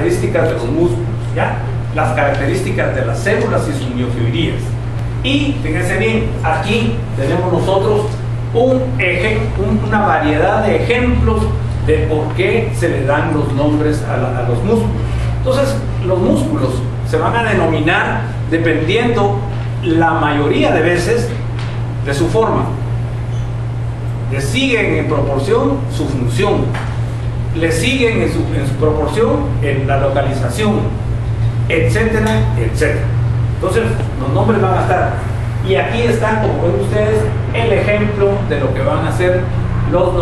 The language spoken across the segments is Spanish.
características de los músculos, ¿ya? Las características de las células y sus miofibrias. Y fíjense bien, aquí tenemos nosotros una variedad de ejemplos de por qué se le dan los nombres a los músculos. Entonces, los músculos se van a denominar dependiendo la mayoría de veces de su forma. Le siguen en proporción su función, le siguen en su proporción en la localización, etcétera, etcétera. Entonces, los nombres van a estar. Y aquí está, como ven ustedes, el ejemplo de lo que van a ser los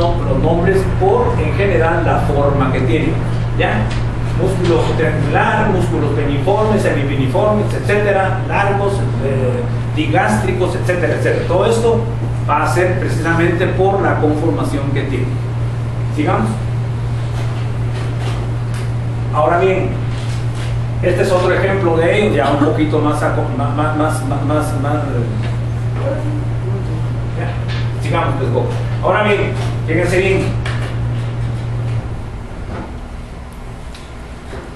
nombres por, en general, la forma que tienen, ¿ya? Músculos triangular, músculos peniformes, semipeniformes, etcétera, largos, digástricos, etcétera, etcétera. Todo esto va a ser precisamente por la conformación que tiene. Sigamos. Ahora bien, este es otro ejemplo de ellos, ya un poquito más ¿ya? Sigamos, pues, go. Ahora bien, fíjense bien.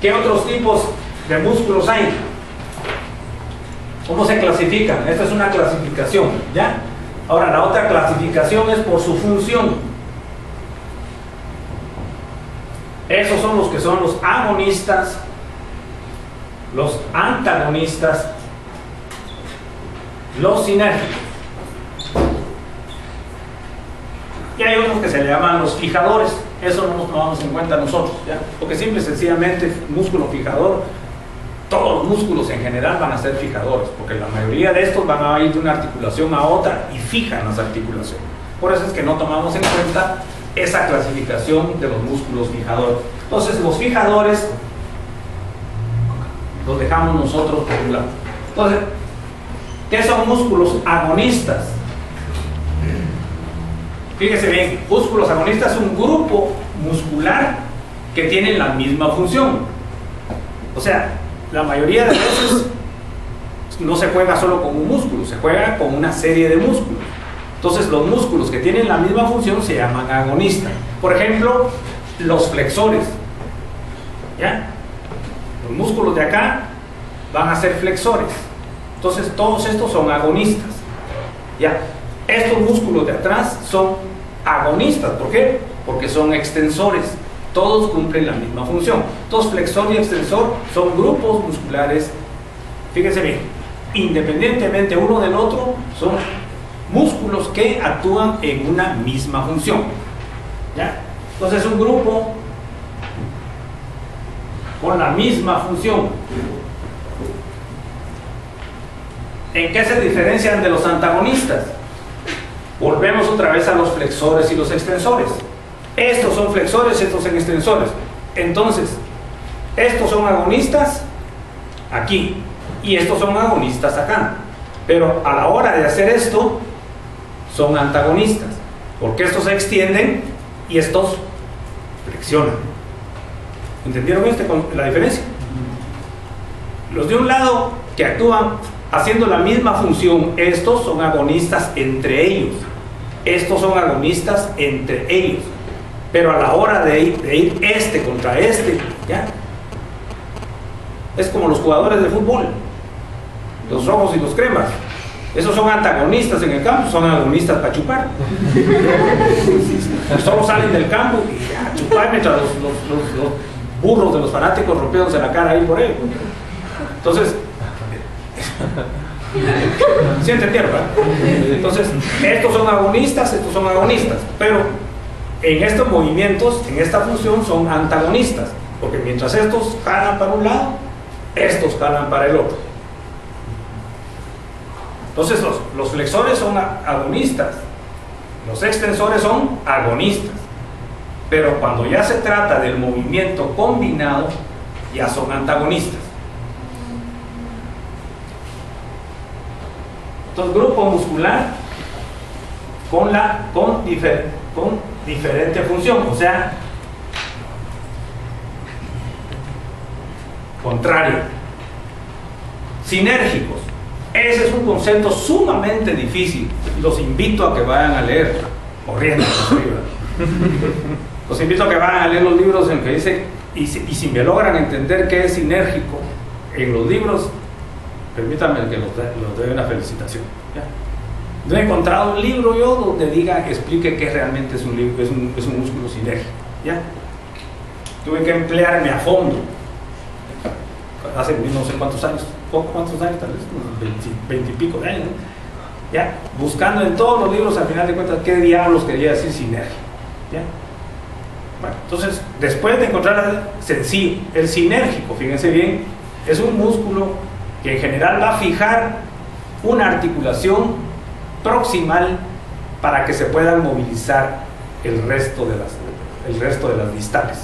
¿Qué otros tipos de músculos hay? ¿Cómo se clasifican? Esta es una clasificación, ¿ya? Ahora, la otra clasificación es por su función. Esos son los que son los agonistas, los antagonistas, los sinérgicos. Y hay otros que se le llaman los fijadores. Eso no nos tomamos en cuenta nosotros, ¿ya? Porque simple y sencillamente, músculo fijador, todos los músculos en general van a ser fijadores, porque la mayoría de estos van a ir de una articulación a otra y fijan las articulaciones. Por eso es que no tomamos en cuenta esa clasificación de los músculos fijadores. Entonces, los fijadores los dejamos nosotros por un lado. Entonces, ¿qué son músculos agonistas? Fíjese bien, músculos agonistas es un grupo muscular que tiene la misma función. O sea, la mayoría de veces no se juega solo con un músculo, se juega con una serie de músculos. Entonces, los músculos que tienen la misma función se llaman agonistas. Por ejemplo, los flexores, ¿ya? Los músculos de acá van a ser flexores. Entonces, todos estos son agonistas, ¿ya? Estos músculos de atrás son agonistas. ¿Por qué? Porque son extensores. Todos cumplen la misma función. Entonces, flexor y extensor son grupos musculares, fíjense bien, independientemente uno del otro, son músculos que actúan en una misma función, ¿ya? Entonces, un grupo con la misma función. ¿En qué se diferencian de los antagonistas? Volvemos otra vez a los flexores y los extensores. Estos son flexores, estos son extensores. Entonces, estos son agonistas aquí y estos son agonistas acá. Pero a la hora de hacer esto, son antagonistas, porque estos se extienden y estos flexionan. ¿Entendieron la diferencia? Los de un lado que actúan haciendo la misma función, estos son agonistas entre ellos. Estos son agonistas entre ellos. Pero a la hora de ir este contra este, ¿ya? Es como los jugadores de fútbol, los rojos y los cremas. Esos son antagonistas en el campo, son agonistas para chupar. Solo salen del campo y a chupar mientras los burros de los fanáticos rompiéndose la cara ahí por él. Entonces, ¿sí entendieron? Entonces, estos son agonistas, pero en estos movimientos, en esta función, son antagonistas, porque mientras estos jalan para un lado, estos jalan para el otro. Entonces, los flexores son agonistas, los extensores son agonistas, pero cuando ya se trata del movimiento combinado, ya son antagonistas. Entonces, grupo muscular con diferente función, o sea, contrario. Sinérgicos. Ese es un concepto sumamente difícil. Los invito a que vayan a leer, corriendo. Los invito a que vayan a leer los libros en que dice y si me logran entender qué es sinérgico en los libros, permítanme que los dé una felicitación, ¿ya? No he encontrado un libro yo donde explique qué realmente es un músculo sinérgico, ¿ya? Tuve que emplearme a fondo hace no sé cuántos años, ¿cuántos años? Tal vez unos 20 y pico de años, ¿no? ¿Ya? Buscando en todos los libros, al final de cuentas, qué diablos quería decir sinergia, ¿ya? Bueno, entonces, después de encontrar sencillo, el sinérgico, fíjense bien, es un músculo que en general va a fijar una articulación proximal para que se puedan movilizar el resto de las distales.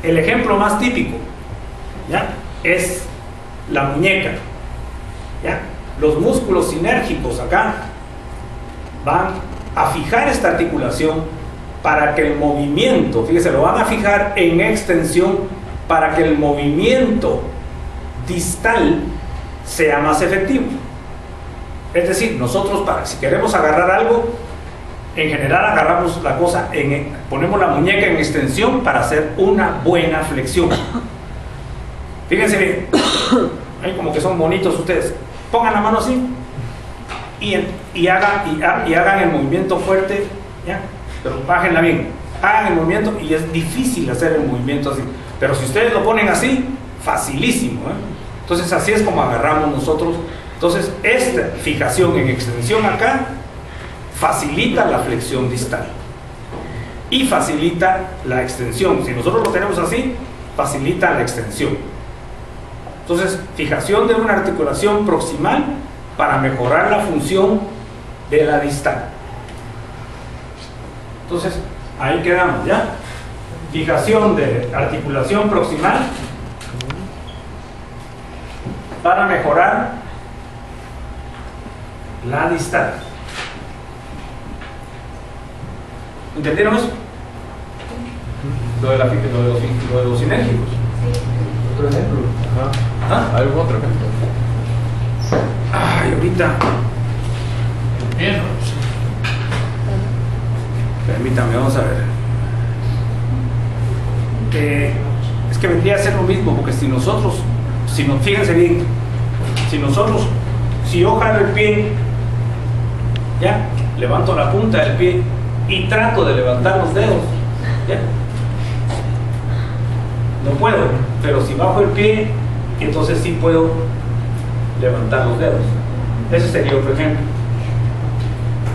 El ejemplo más típico, ¿ya?, es la muñeca, ¿ya? Los músculos sinérgicos acá van a fijar esta articulación para que el movimiento, fíjese, lo van a fijar en extensión para que el movimiento distal sea más efectivo. Es decir, nosotros si queremos agarrar algo, en general agarramos la cosa, ponemos la muñeca en extensión para hacer una buena flexión. Fíjense bien, ahí como que son bonitos ustedes. Pongan la mano así y hagan el movimiento fuerte, ¿ya? Pero bájenla bien, hagan el movimiento, y es difícil hacer el movimiento así, pero si ustedes lo ponen así, facilísimo, ¿eh? Entonces así es como agarramos nosotros. Entonces esta fijación en extensión acá facilita la flexión distal y facilita la extensión. Si nosotros lo tenemos así, facilita la extensión. Entonces, fijación de una articulación proximal para mejorar la función de la distal. Entonces, ahí quedamos, ¿ya? Fijación de articulación proximal para mejorar la distal. ¿Entendieron eso? Lo de los sinérgicos. Otro ejemplo. ¿Ah? ¿Algún otro ejemplo? Ay, ahorita. Bien. Permítame, vamos a ver. Es que vendría a ser lo mismo, porque fíjense bien, si yo jalo el pie, ya, levanto la punta del pie y trato de levantar los dedos, ya, no puedo, pero si bajo el pie, entonces sí puedo levantar los dedos. Ese sería otro ejemplo.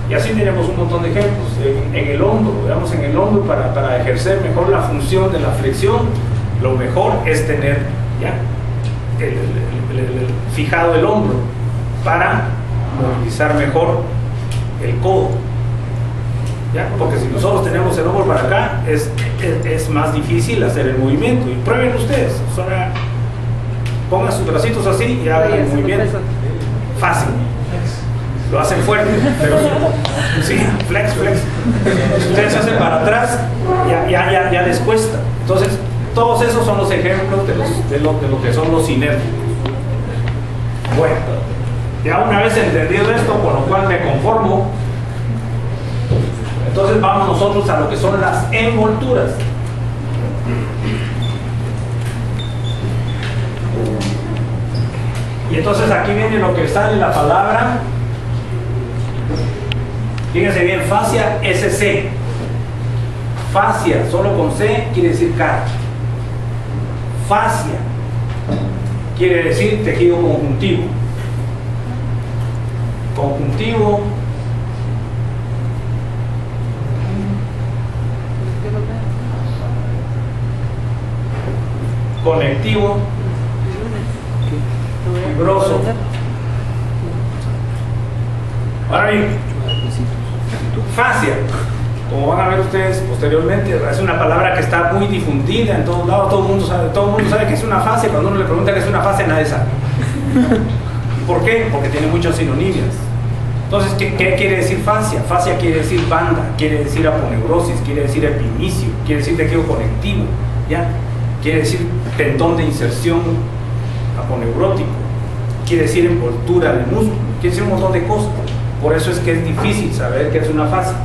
Y así tenemos un montón de ejemplos. En el hombro, veamos, en el hombro, para ejercer mejor la función de la flexión, lo mejor es tener, ¿ya?, fijado el hombro para movilizar mejor el codo, ¿ya? Porque si nosotros tenemos el hombro para acá, es más difícil hacer el movimiento. Y prueben ustedes, pongan sus bracitos así y hagan el movimiento fácil. Lo hacen fuerte, pero sí, flex. Si ustedes se hacen para atrás, ya les cuesta. Entonces, todos esos son los ejemplos de lo que son los sinérgicos. Bueno, ya una vez entendido esto, con lo cual me conformo, entonces vamos nosotros a lo que son las envolturas. Y entonces aquí viene lo que sale la palabra. Fíjense bien, fascia SC. Fascia, solo con C, quiere decir cara. Fascia quiere decir tejido conjuntivo. Conjuntivo. Conectivo. Fibroso. Ahora bien, fascia, como van a ver ustedes posteriormente, es una palabra que está muy difundida en todos lados. Todo el mundo sabe que es una fascia. Cuando uno le pregunta qué es una fascia, nadie sabe. ¿Por qué? Porque tiene muchas sinonimias. Entonces, ¿qué quiere decir fascia? Fascia quiere decir banda, quiere decir aponeurosis, quiere decir epinicio, quiere decir tejido conectivo, ¿ya? Quiere decir tendón de inserción aponeurótico, quiere decir envoltura del músculo, quiere decir un montón de cosas. Por eso es que es difícil saber qué es una fascia,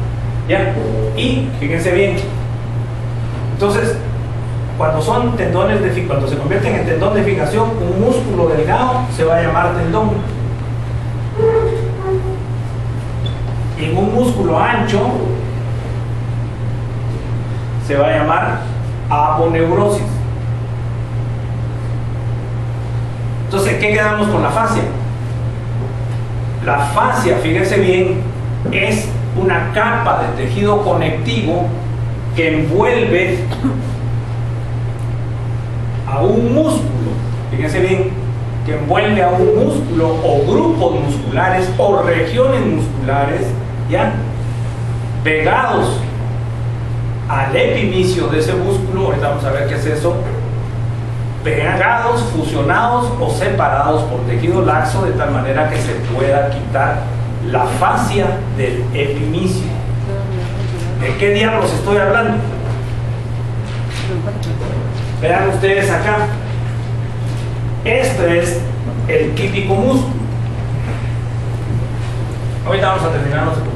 ¿ya? Y fíjense bien, entonces cuando son tendones cuando se convierten en tendón de fijación, un músculo delgado se va a llamar tendón. Y en un músculo ancho se va a llamar aponeurosis. Entonces, ¿qué quedamos con la fascia? La fascia, fíjense bien, es una capa de tejido conectivo que envuelve a un músculo, fíjense bien, que envuelve a un músculo o grupos musculares o regiones musculares, ¿ya? Pegados al epimicio de ese músculo. Ahorita vamos a ver qué es eso. Pegados, fusionados o separados por tejido laxo, de tal manera que se pueda quitar la fascia del epimicio. ¿De qué diablos estoy hablando? Vean ustedes acá. Este es el típico músculo. Ahorita vamos a terminar.